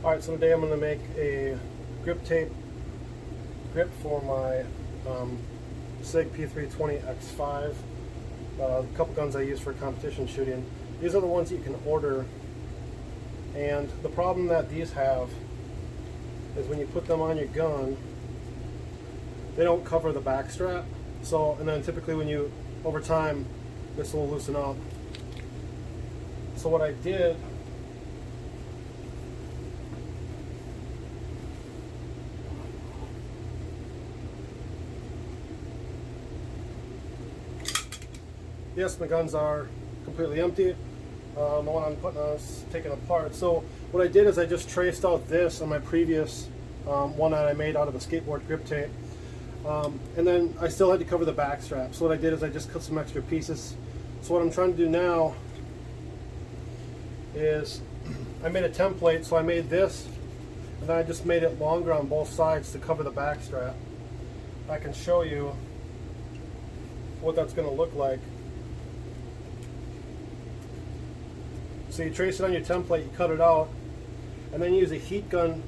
Alright, so today I'm going to make a grip tape grip for my Sig P320x5. A couple guns I use for competition shooting. These are the ones that you can order, and the problem that these have is when you put them on your gun, they don't cover the back strap. So, and then typically when you, over time, this will loosen up. So what I did, yes, my guns are completely empty. The one I'm putting on is taken apart. So what I did is I just traced out this on my previous one that I made out of a skateboard grip tape. And then I still had to cover the back strap. So what I did is I just cut some extra pieces. So what I'm trying to do now is I made a template. So I made this, and then I just made it longer on both sides to cover the back strap. I can show you what that's going to look like. So you trace it on your template, you cut it out, and then you use a heat gun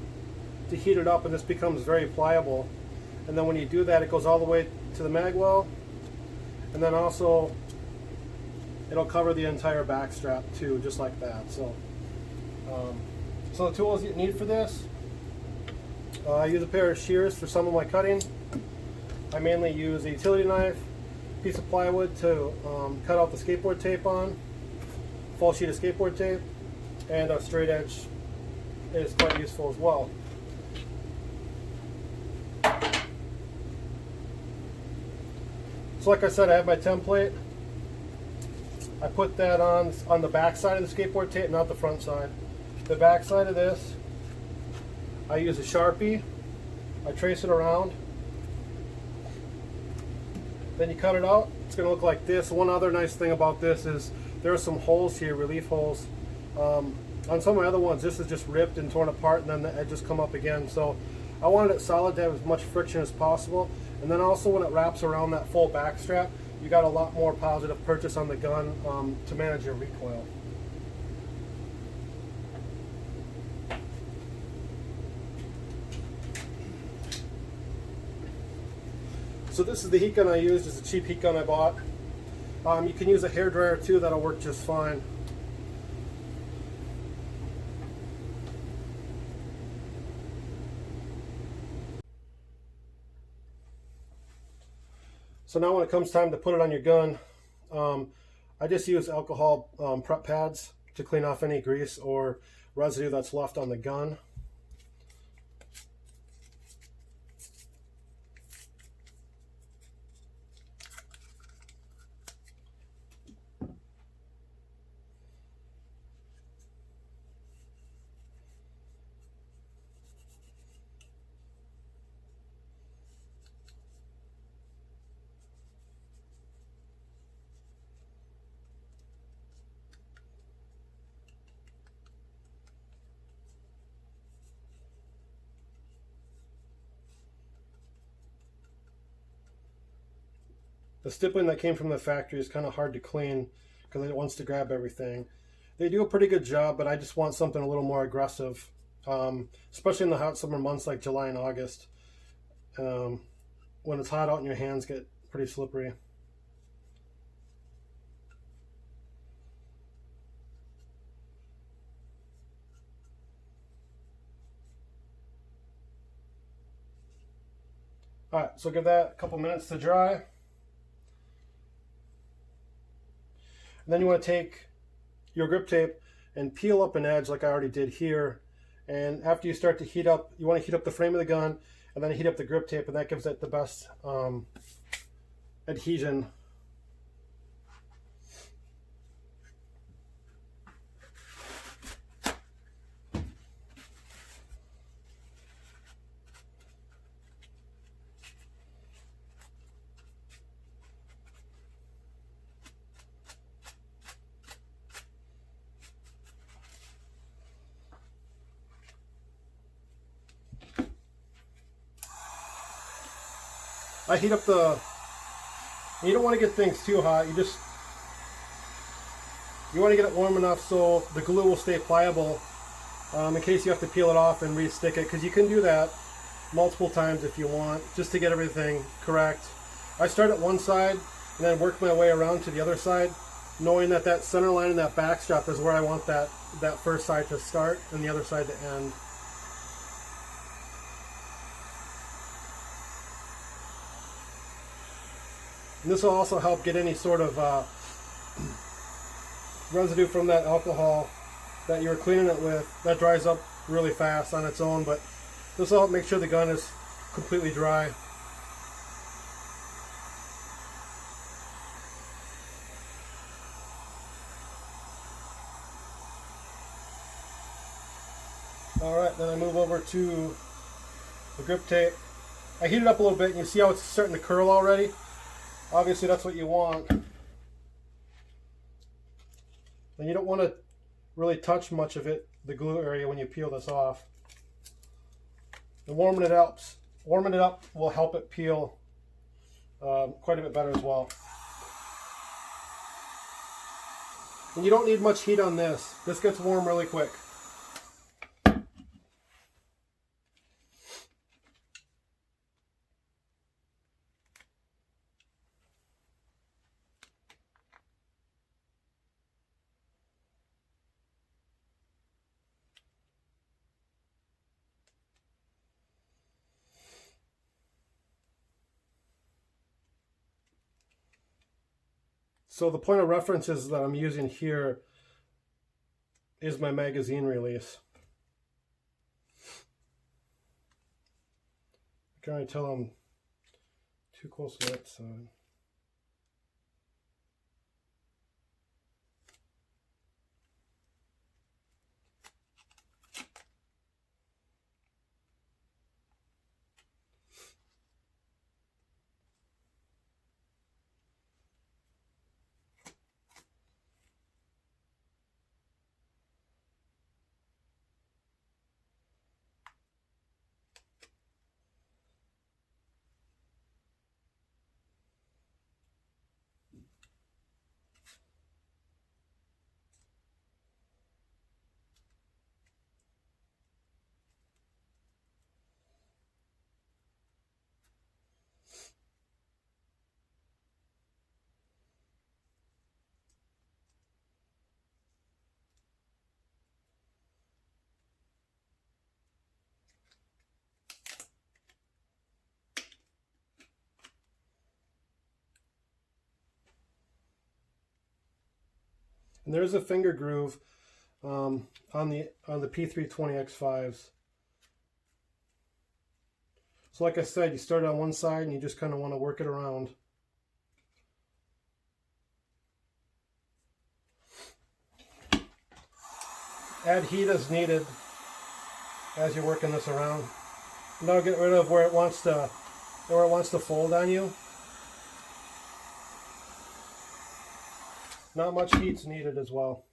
to heat it up, and this becomes very pliable. And then when you do that, it goes all the way to the mag well, and then also it'll cover the entire back strap too, just like that. So, so the tools you need for this, I use a pair of shears for some of my cutting. I mainly use a utility knife, piece of plywood to cut out the skateboard tape on, full sheet of skateboard tape, and a straight edge is quite useful as well. So like I said, I have my template. I put that on the back side of the skateboard tape, not the front side. The back side of this, I use a Sharpie. I trace it around. Then you cut it out. It's going to look like this. One other nice thing about this is there are some holes here, relief holes. On some of my other ones, this is just ripped and torn apart, and then the edges come up again. So I wanted it solid to have as much friction as possible. And then also when it wraps around that full back strap, you got a lot more positive purchase on the gun to manage your recoil. So this is the heat gun I used. It's a cheap heat gun I bought. You can use a hairdryer too, that'll work just fine. So now when it comes time to put it on your gun, I just use alcohol prep pads to clean off any grease or residue that's left on the gun. The stippling that came from the factory is kind of hard to clean because it wants to grab everything. They do a pretty good job, but I just want something a little more aggressive, especially in the hot summer months like July and August. When it's hot out and your hands get pretty slippery. Alright, so give that a couple minutes to dry. And then you want to take your grip tape and peel up an edge like I already did here. And after you start to heat up, you want to heat up the frame of the gun and then heat up the grip tape, and that gives it the best adhesion. I heat up the, you don't want to get things too hot, you want to get it warm enough so the glue will stay pliable in case you have to peel it off and re-stick it, because you can do that multiple times if you want, just to get everything correct. I start at one side and then work my way around to the other side, knowing that that center line and that back strap is where I want that first side to start and the other side to end. And this will also help get any sort of residue from that alcohol that you were cleaning it with. That dries up really fast on its own, but this will help make sure the gun is completely dry. Alright, then I move over to the grip tape. I heat it up a little bit and you see how it's starting to curl already? Obviously that's what you want. And you don't want to really touch much of it, the glue area, when you peel this off. And warming it helps. Warming it up will help it peel quite a bit better as well. And you don't need much heat on this. This gets warm really quick. So the point of references that I'm using here is my magazine release. I can already tell I'm too close to that side. And there's a finger groove on the P320x5s. So like I said, you start on one side and you just kind of want to work it around. Add heat as needed as you're working this around. Now get rid of where it wants to fold on you. Not much heat's needed as well.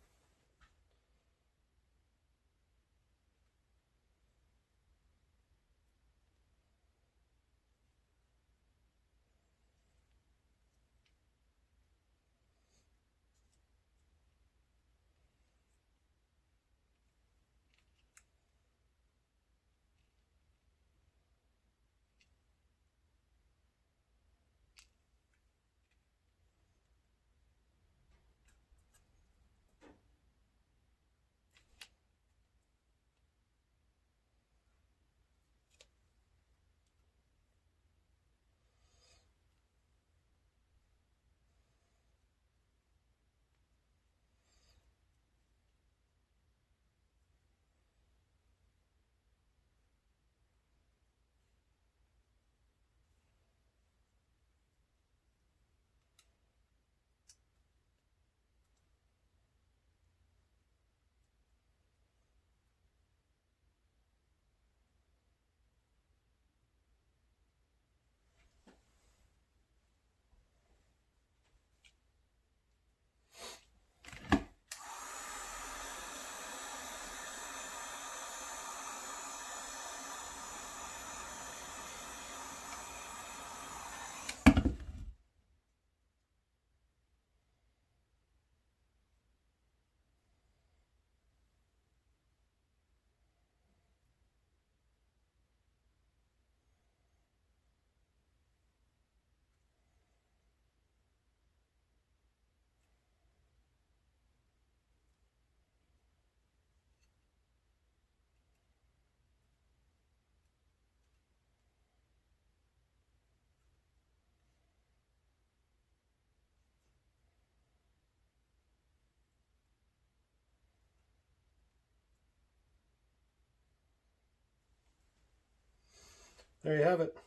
There you have it.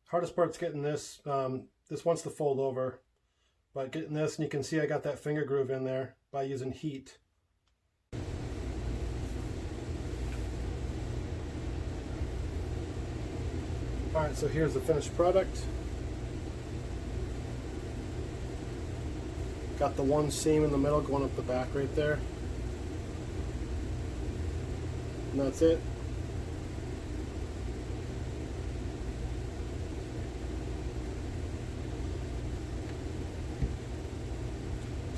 Hardest part's getting this. This wants to fold over, but getting this, and you can see I got that finger groove in there by using heat. Alright, so here's the finished product. Got the one seam in the middle going up the back right there. And that's it.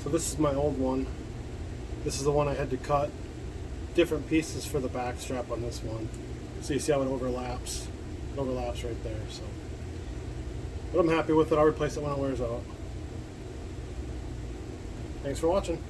So this is my old one. This is the one I had to cut different pieces for the back strap on this one. So you see how it overlaps. It overlaps right there. So, but I'm happy with it. I'll replace it when it wears out. Thanks for watching.